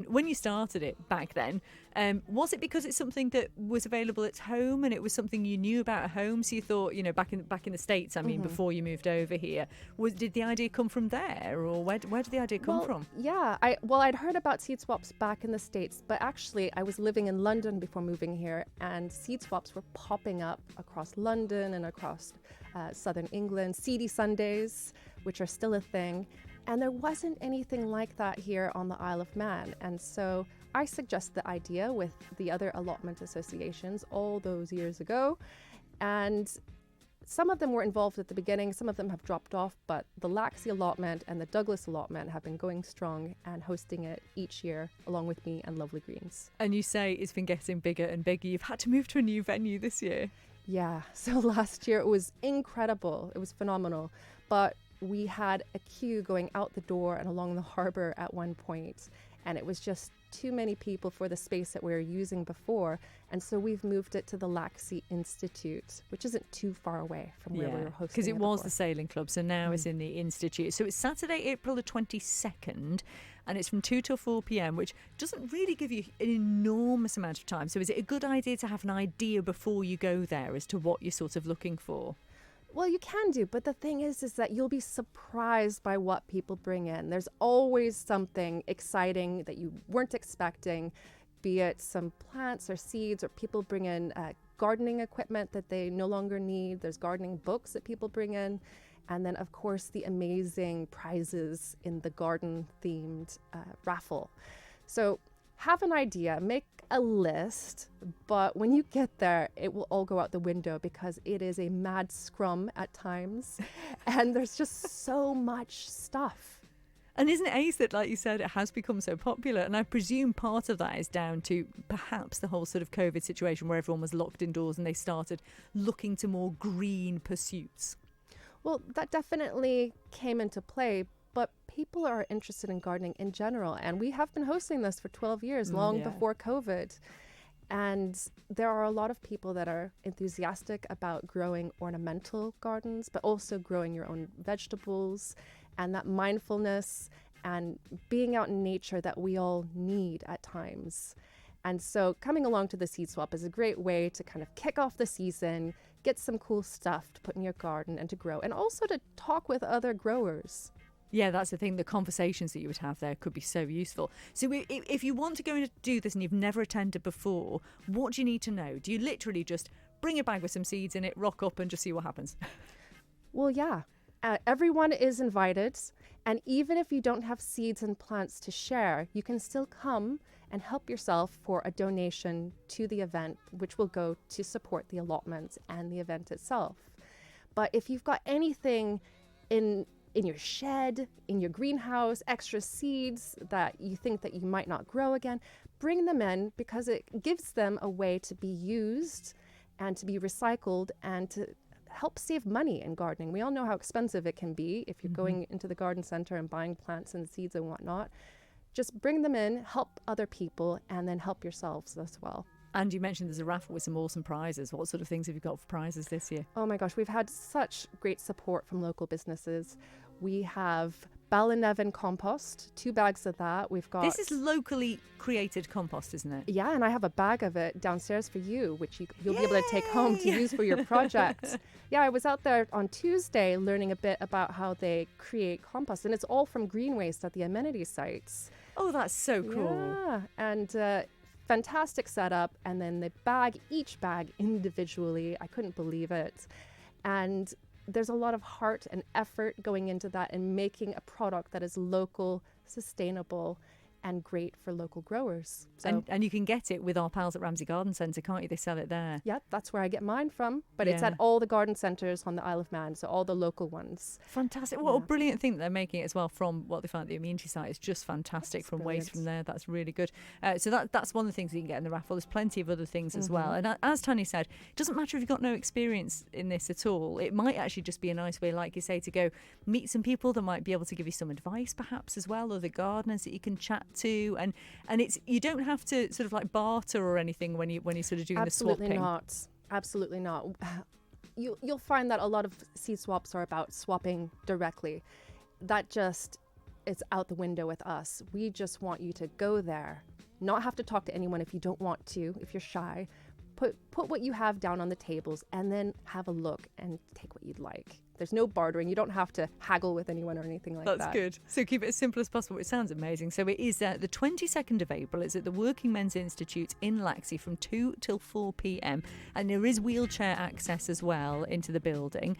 when you started it back then, was it because it's something that was available at home and it was something you knew about at home? So you thought, back in the States, I mean, before you moved over here, did the idea come from there, or where did the idea come from? Yeah, I'd heard about seed swaps back in the States, but actually I was living in London before moving here, and seed swaps were popping up across London and across southern England, seedy Sundays, which are still a thing. And there wasn't anything like that here on the Isle of Man. And so I suggested the idea with the other allotment associations all those years ago. And some of them were involved at the beginning, some of them have dropped off, but the Laxey allotment and the Douglas allotment have been going strong and hosting it each year along with me and Lovely Greens. And you say it's been getting bigger and bigger. You've had to move to a new venue this year. Yeah, so last year it was incredible. It was phenomenal. But we had a queue going out the door and along the harbour at one point, and it was just too many people for the space that we were using before. And so we've moved it to the Laxey Institute, which isn't too far away from where we were hosting it because it was before. the sailing club, so now it's in the Institute. So it's Saturday, April the 22nd, and it's from 2 till 4 p.m, which doesn't really give you an enormous amount of time. So is it a good idea to have an idea before you go there as to what you're sort of looking for? Well, you can do, but the thing is that you'll be surprised by what people bring in. There's always something exciting that you weren't expecting, be it some plants or seeds, or people bring in gardening equipment that they no longer need. There's gardening books that people bring in. And then, of course, the amazing prizes in the garden-themed raffle. So have an idea, make a list, but when you get there, it will all go out the window because it is a mad scrum at times, and there's just so much stuff. And isn't it ace that, like you said, it has become so popular? And I presume part of that is down to perhaps the whole sort of COVID situation where everyone was locked indoors and they started looking to more green pursuits. Well, that definitely came into play, but people are interested in gardening in general. And we have been hosting this for 12 years, long before COVID. And there are a lot of people that are enthusiastic about growing ornamental gardens, but also growing your own vegetables, and that mindfulness and being out in nature that we all need at times. And so coming along to the seed swap is a great way to kind of kick off the season, get some cool stuff to put in your garden and to grow, and also to talk with other growers. Yeah, that's the thing. The conversations that you would have there could be so useful. So if you want to go and do this and you've never attended before, what do you need to know? Do you literally just bring a bag with some seeds in it, rock up and just see what happens? Well, yeah. Everyone is invited. And even if you don't have seeds and plants to share, you can still come and help yourself for a donation to the event, which will go to support the allotments and the event itself. But if you've got anything in your shed, in your greenhouse, extra seeds that you think that you might not grow again, bring them in, because it gives them a way to be used and to be recycled and to help save money in gardening. We all know how expensive it can be if you're going into the garden center and buying plants and seeds and whatnot. Just bring them in, help other people, and then help yourselves as well. And you mentioned there's a raffle with some awesome prizes. What sort of things have you got for prizes this year? Oh my gosh, we've had such great support from local businesses. We have Ballinevin compost, 2 bags of that. We've got... This is locally created compost, isn't it? Yeah, and I have a bag of it downstairs for you, which you'll be able to take home to use for your project. Yeah, I was out there on Tuesday learning a bit about how they create compost, and it's all from green waste at the amenity sites. Oh, that's so cool. Yeah, and fantastic setup, and then they bag each bag individually. I couldn't believe it. And there's a lot of heart and effort going into that and making a product that is local, sustainable, and great for local growers. So, and you can get it with our pals at Ramsey Garden Centre, can't you? They sell it there. Yeah, that's where I get mine from. But it's at all the garden centres on the Isle of Man, so all the local ones. Fantastic. What a brilliant thing that they're making it as well from what they find at the amenity site. It's just fantastic. That's from brilliant. Waste from there. That's really good. So that's one of the things that you can get in the raffle. There's plenty of other things as well. And as Tanya said, it doesn't matter if you've got no experience in this at all. It might actually just be a nice way, like you say, to go meet some people that might be able to give you some advice perhaps as well, or the gardeners that you can chat to. And it's, you don't have to sort of like barter or anything when you sort of doing the swapping. Absolutely not. You'll find that a lot of seed swaps are about swapping directly. That just it's out the window with us. We just want you to go there, not have to talk to anyone if you don't want to, if you're shy. Put what you have down on the tables and then have a look and take what you'd like. There's no bartering. You don't have to haggle with anyone or anything like that. That's good. So keep it as simple as possible. It sounds amazing. So it is the 22nd of April. It's at the Working Men's Institute in Laxey from 2 till 4 p.m. And there is wheelchair access as well into the building.